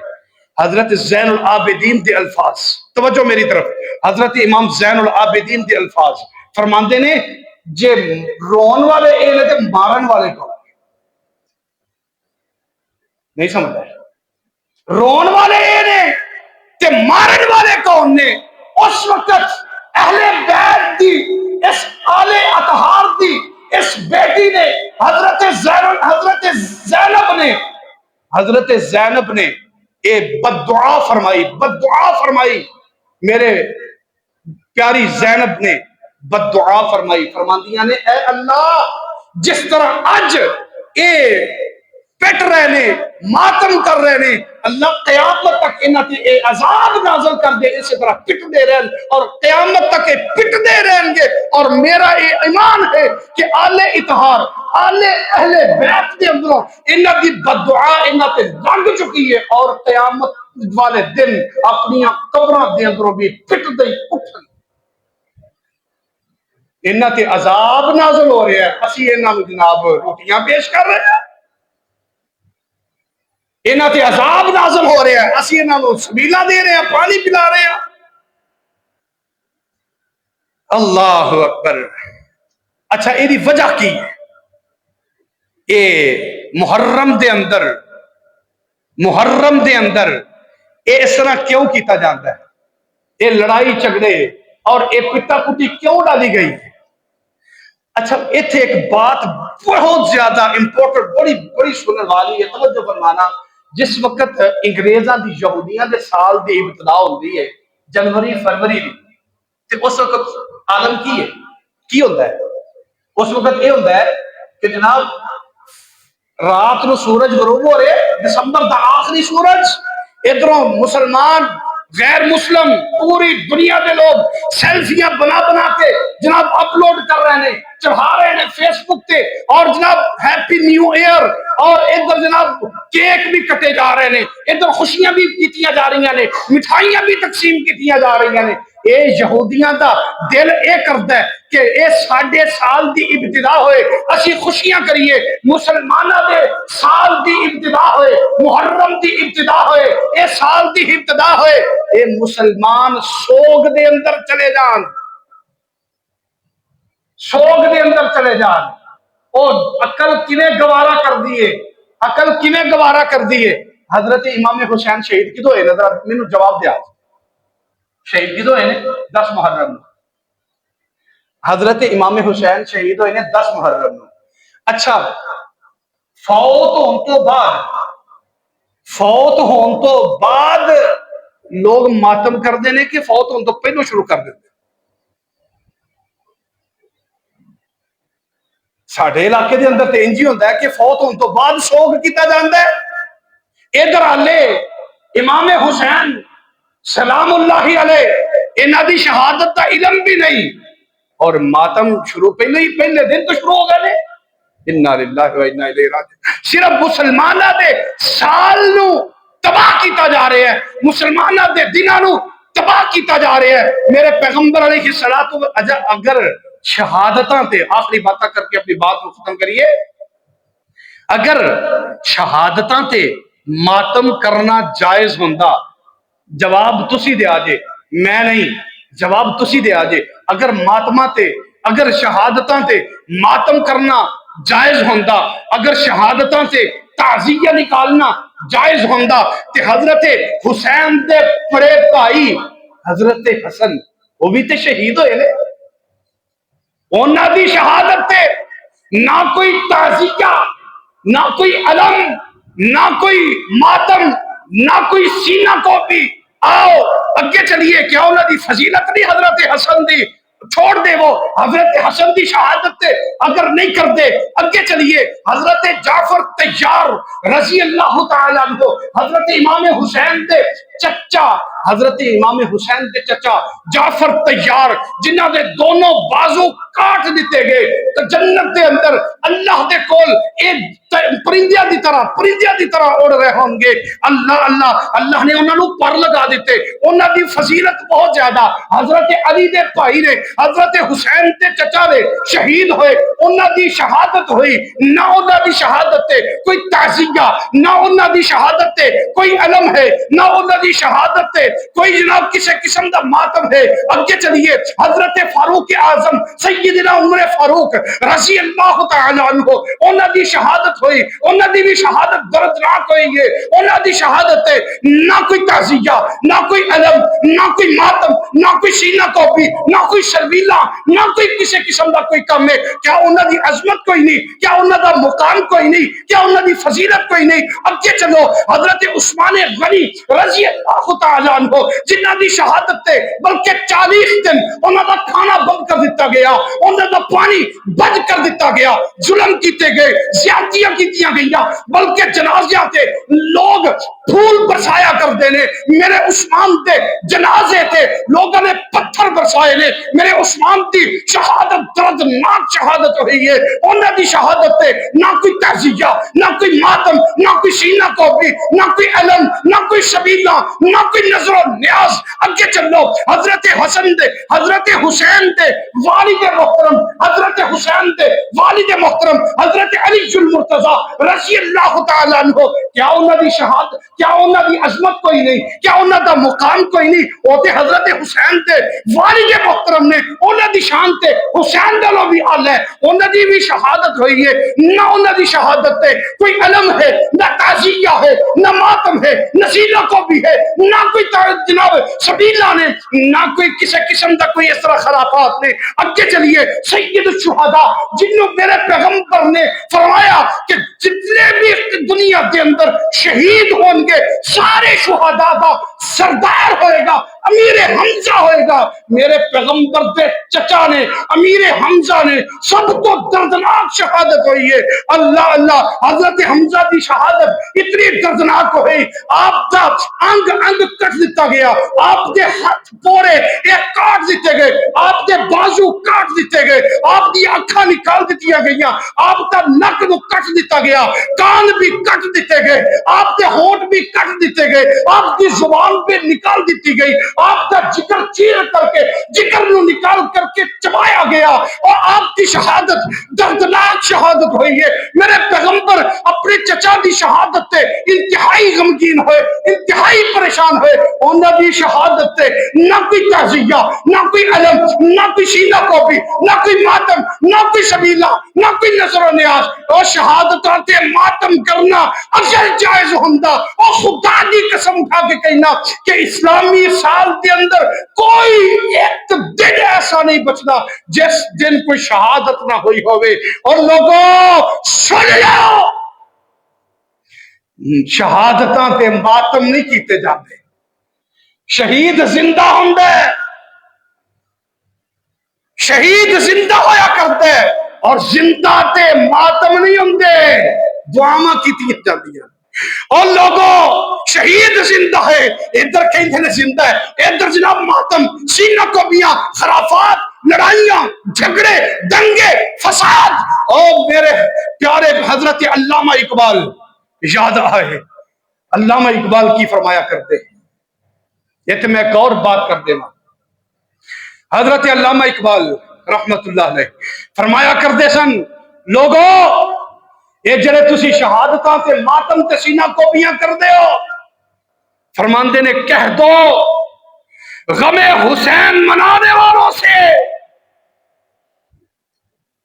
حضرت زین العابدین دے الفاظ توجہ میری طرف حضرت امام زین العابدین دے الفاظ فرماندے نے جے رون والے اے لگے مارن والے کو نہیں سمجھا رون والے اے نے تے مارن والے کون نے اس وقت اہل بیت دی اس آل اطہار دی اس بیٹی نے حضرت زینب نے اے بددعا فرمائی میرے پیاری زینب نے بددعا فرمائی فرماندیاں نے اے اللہ جس طرح اج اے پٹ رہے نے ماتم کر رہے نے اللہ قیامت تک انہاں تے اے عذاب نازل کر دے اسی طرح پٹ دے رہن اور قیامت تک اے پٹ دے رہیں گے اور میرا اے ایمان ہے کہ آل اطہار آل اہل بیت دے اندروں انہاں دی بددعا انہاں تے لنگ چکی ہے اور قیامت والے دن اپنی قبراں دے اندروں بھی پٹ دے اٹھن انہاں تے عذاب نازل ہو رہے ہیں اسی انہاں جناب روٹیاں پیش کر رہے ہیں انہاں تے عذاب نازل ہو رہے ہیں اسی انہاں نوں سبیلا دے رہے ہیں پانی پلا رہے ہیں اللہ اکبر اچھا ایدی وجہ کی ہے اے محرم دے اندر اے اس طرح کیوں کیتا جاتا ہے اے لڑائی جھگڑے اور اے پٹا کٹی کیوں ڈالی گئی ہے اچھا ایتھے ایک بات بہت زیادہ امپورٹنٹ بڑی سنن والی ہے توجہ فرمانا جس وقت انگریزاں دی یہودیاں دے سال دی ابتدا ہوندی ہے جنوری فروری دی تے اس وقت عالم کی ہوتا ہے اس وقت یہ ہوتا ہے کہ جناب رات نو سورج غروب ہو رہے دسمبر دا آخری سورج ادھروں مسلمان غیر مسلم پوری دنیا کے لوگ سیلفیاں بنا کے جناب اپلوڈ کر رہے ہیں چڑھا رہے ہیں فیس بک تے اور جناب ہیپی نیو ایئر اور ادھر جناب کیک بھی کٹے جا رہے ہیں ادھر خوشیاں بھی کیتیاں جا رہی ہیں مٹھائیاں بھی تقسیم کیتیاں جا رہی ہیں اے یہودیاں دا دل اے کردا ہے کہ اے ساڈے سال دی ابتدا ہوئے اسی خوشیاں کریے مسلماناں دے سال دی ابتدا ہوئے محرم دی ابتدا ہوئے اے سال دی ابتدا ہوئے اے مسلمان سوگ دے اندر چلے جان او عقل کنے گوارا کر دیے حضرت امام حسین شہید کدو ہوئے نظر مینوں جواب دیا شہید کدو ہوئے نے 10 محرم نو حضرت امام حسین شہید ہوئے نے 10 محرم نو اچھا فوت ہون تو بعد لوگ ماتم کر دینے کہ فوت ہون تو پہلو شروع کر دیتے ساڑھے علاقے دے اندر تینجی ہوندہ ہے کہ فوت ہون تو بعد سوگ کیتا جاندہ ہے ادھر آلے امام حسین سلام اللہ علیہ انہاں دی شہادت دا علم بھی نہیں اور ماتم شروع پہلے دن تو شروع ہو گئے نے. انا للہ و انا الیہ راجعون. صرف مسلماناں دے سال نو تباہ کیتا جا رہے ہیں, مسلماناں دے دناں نو تباہ کیتا جا رہے ہیں. میرے پیغمبر علیہ الصلوۃ اگر شہادتاں تے آخری باتاں کر کے اپنی بات کو ختم کریے, اگر شہادتاں تے ماتم کرنا جائز ہوندا, جواب تسی دے آجے میں نہیں, جواب تسی دے آجے. اگر ماتماں تے اگر شہادتاں تے ماتم کرنا جائز ہوندا, اگر شہادتاں تے تعزیہ نکالنا جائز ہوندا, تے حضرت حسین دے بڑے بھائی حضرت حسن وہ بھی تے شہید ہوئے نے. انہاں دی شہادت تے نہ کوئی تعزیہ, نہ کوئی علم, نہ کوئی ماتم, نہ کوئی سینہ کو بھی. آؤ اگے چلیے, کیا انہاں دی فضیلت نہیں حضرت حسن دی؟ چھوڑ دے وہ حضرت حسن دی شہادت تے اگر نہیں کر دے. اگے چلیے, حضرت جعفر طیار رضی اللہ تعالیٰ عنہ, حضرت امام حسین دے چچا, حضرت امام حسین دے چچا جعفر طیار, جنہاں دے دونوں بازو کاٹ دیتے گئے تو جنت دے اندر اللہ دے کول پرندیاں دی طرح اڑ رہے ہوں گے. اللہ اللہ اللہ نے انہاں نو پر لگا دیتے. انہاں دی فضیلت بہت زیادہ. حضرت علی دے بھائی نے, حضرت حسین دے چچا نے شہید ہوئے, انہاں دی شہادت ہوئی, نہ انہاں دی شہادت تے کوئی تعزیہ, نہ انہاں دی شہادت تے کوئی علم ہے, نہ انہاں دی شہادت تے کوئی جناب کسی قسم دا ماتم ہے. اگے چلیے, حضرت فاروق اعظم سیدنا عمر فاروق رضی اللہ تعالی عنہ, انہاں دی شہادت ہوئی, انہاں دی بھی شہادت دردناک ہوئی ہے. انہاں دی شہادت تے نہ کوئی تعزیہ, نہ کوئی علم, نہ کوئی ماتم, نہ کوئی سینہ کوپی, نہ کوئی شرمیلا, نہ کوئی کسی قسم دا کوئی کم ہے. کیا انہاں دی عظمت کوئی نہیں؟ کیا انہاں دا مقام کوئی نہیں؟ کیا انہاں دی فضیلت کوئی نہیں؟ اگے چلو, حضرت عثمان غنی رضی اللہ تعالی عنہ, جنہاں دی شہادت تے بلکہ 40 دن انہاں دا کھانا بند کر دیتا گیا, انہاں دا پانی بند کر دیتا گیا, ظلم کیتے گئے, زیادتیاں کیتیاں گئیاں, بلکہ جنازیاں تے لوگ پھول برسایا کرتے نے. میرے عثمان تے جنازے تے لوگوں نے پتھر برسائے نے. میرے عثمان دی شہادت دردناک شہادت ہوئی ہے. انہاں دی شہادت تے نہ کوئی تعزیہ, نہ کوئی ماتم, نہ کوئی سینہ کوپی, نہ کوئی علم, نہ کوئی شبیلہ, نہ کوئی نظر و نیاز. اگے چلو, حضرت حسن دے, حضرت حسین دے والد محترم, حضرت حسین دے والد محترم حضرت علی المرتضیٰ رضی اللہ تعالیٰ عنہ, کیا انہاں دی شہادت, کیا انہاں دی عظمت کوئی نہیں؟ کیا انہاں دا مقام کوئی نہیں؟ وہ تے حضرت حسین دے والد محترم نے, انہاں دی شان تے حسین دلو بھی آل ہے, انہاں دی بھی شہادت ہوئی ہے. نہ انہاں دی شہادت تے کوئی علم ہے, نہ تعزیہ ہے, نہ ماتم ہے, نہ سینہ کو بھی ہے, نہ کوئی جناب سبیلہ نے, نہ کوئی کسی قسم دا کوئی اس طرح خرافات نے. اگے چلیے, سید الشہداء جنہوں میرے پیغمبر نے فرمایا کہ جتنے بھی دنیا کے اندر شہید ہوں گے سارے شہداء دا سردار ہوئے گا امیر حمزہ ہوئے گا. میرے پیغمبر دے چچا نے, امیر حمزہ نے, سب تو دردناک شہادت ہوئی ہے. اللہ اللہ, حضرت حمزہ دی شہادت اتنی دردناک ہوئی, آپ دا انگ انگ کٹ دیتا گیا, آپ دے ہاتھ پورے ایک کاٹ دیتے گئے, آپ دے بازو کاٹ دیتے گئے, آپ دی آنکھاں نکال دیتیا گئیاں, آپ دا نک نو کٹ دیتا گیا, کان بھی کٹ دیتے گئے, آپ دے ہونٹ بھی کٹ دیتے گئے, آپ دی زبان بھی نکال دیتی گئی, آپ دا جگر چیر کر کے جگر نو نکال کر کے چبایا گیا, اور آپ کی شہادت دردناک شہادت ہوئی ہے. میرے پیغمبر اپنے چچا دی شہادت تے انتہائی غمگین ہوئے, انتہائی پریشان ہوئے. انہاں دی شہادت تے نہ کوئی تعزیہ, نہ کوئی علم, نہ کوئی سینہ کوپی, نہ کوئی ماتم, نہ کوئی شبیلہ, نہ کوئی نظر و نیاز. اور شہادتاں تے ماتم کرنا اگر جائز ہوندا, اور خدا دی قسم اٹھا کے کہنا کہ اسلامی سال کے اندر کوئی ایک دن ایسا نہیں بچنا جس دن کوئی شہادت نہ ہوئی ہوئے. اور لوگوں سن لو, شہادتاں تے ماتم نہیں کیتے جاتے, شہید زندہ ہوندے, شہید زندہ ہویا کرتے, اور زندہ تے ماتم نہیں ہوندے, دعاواں کیتیاں جاندیاں. اور لوگوں شہید زندہ ہے, ادھر کہیں زندہ ہے, ادھر جناب ماتم, سینہ کو بیاں, خرافات, لڑائیاں، جھگڑے، دنگے، فساد. اور میرے پیارے حضرت علامہ اقبال یاد آئے. علامہ اقبال کی فرمایا کرتے، یہ تو میں ایک اور بات کر دینا. حضرت علامہ اقبال رحمت اللہ علیہ فرمایا کرتے سن، لوگوں یہ جڑے تسی شہادتاں تے ماتم تے سینہ کوپیاں کر دے ہو، فرماندے نے کہہ دو غم حسین منانے والوں سے،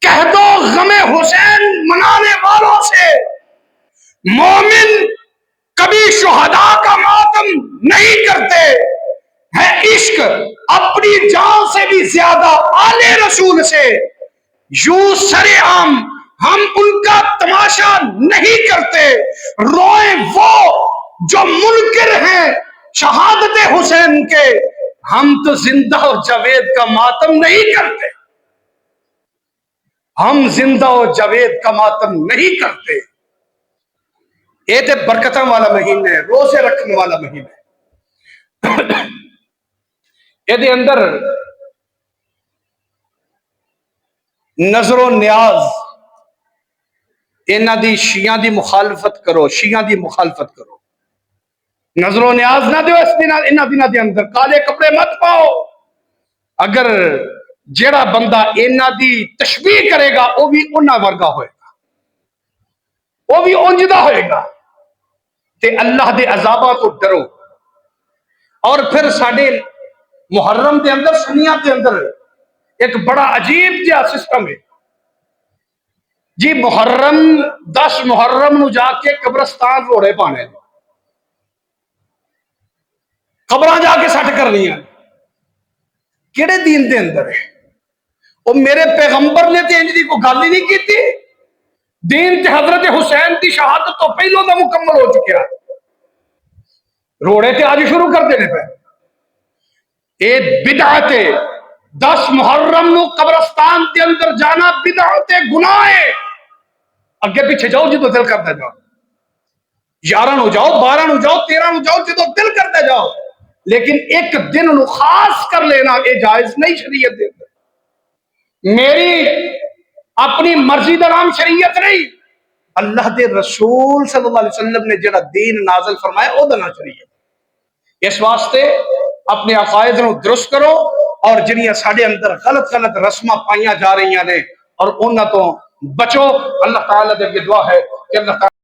کہہ دو غم حسین منانے والوں سے، مومن کبھی شہداء کا ماتم نہیں کرتے، ہے عشق اپنی جان سے بھی زیادہ آل رسول سے، یوں سرے عام ہم ان کا تماشا نہیں کرتے، روئیں وہ جو منکر ہیں شہادت حسین کے، ہم تو زندہ و جاوید کا ماتم نہیں کرتے، ہم زندہ و جاوید کا ماتم نہیں کرتے. یہ تے برکتوں والا مہینہ ہے، روزے رکھنے والا مہینہ ہے. یہ اندر نظر و نیاز انہاں دی شیعہ دی مخالفت کرو، شیعہ دی مخالفت کرو، نظر و نیاز نہ دیو اس دن انہاں دنوں دے اندر، کالے کپڑے مت پاؤ. اگر جیڑا بندہ انہاں دی تشبیہ کرے گا وہ بھی انہاں ورگا ہوئے گا، وہ بھی اونجدہ ہوئے گا. تے اللہ دے عذاباں تو ڈرو. اور پھر ساڈے محرم دے اندر، سنیاں دے اندر ایک بڑا عجیب جہا سسٹم ہے جی. محرم 10 محرم نو جا کے قبرستان روڑے پانے، قبراں جا کے سٹ کرنی ہیں. کیڑے دین دے اندر ہے؟ وہ میرے پیغمبر نے تے انج دی کوئی گل ہی نہیں کیتی. دین تے حضرت حسین دی شہادت تو پہلو دا مکمل ہو چکیا، روڑے تے آج شروع کر دینے پہ. اے بدعت ہے. 10 محرم نو قبرستان دے اندر جانا بدعت ہے، گناہ ہے. اگے پیچھے جاؤ جدو دل کرتا جاؤ، 11 نو جاؤ، 12 نو جاؤ، 13 نو جاؤ، جدو دل کرتا جاؤ. لیکن ایک دن نو خاص کر لینا یہ جائز نہیں شریعت دے اندر. میری اپنی مرضی دا نام شریعت نہیں، اللہ دے رسول صلی اللہ علیہ وسلم نے جڑا دین نازل فرمایا او دا نام شریعت. اس واسطے اپنے عقائد نو درست کرو، اور جنیاں ساڑے اندر غلط غلط رسمہ پائیاں جا رہی ہیں اور انہاں تو بچو. اللہ تعالیٰ دے دعا ہے کہ اللہ تعالیٰ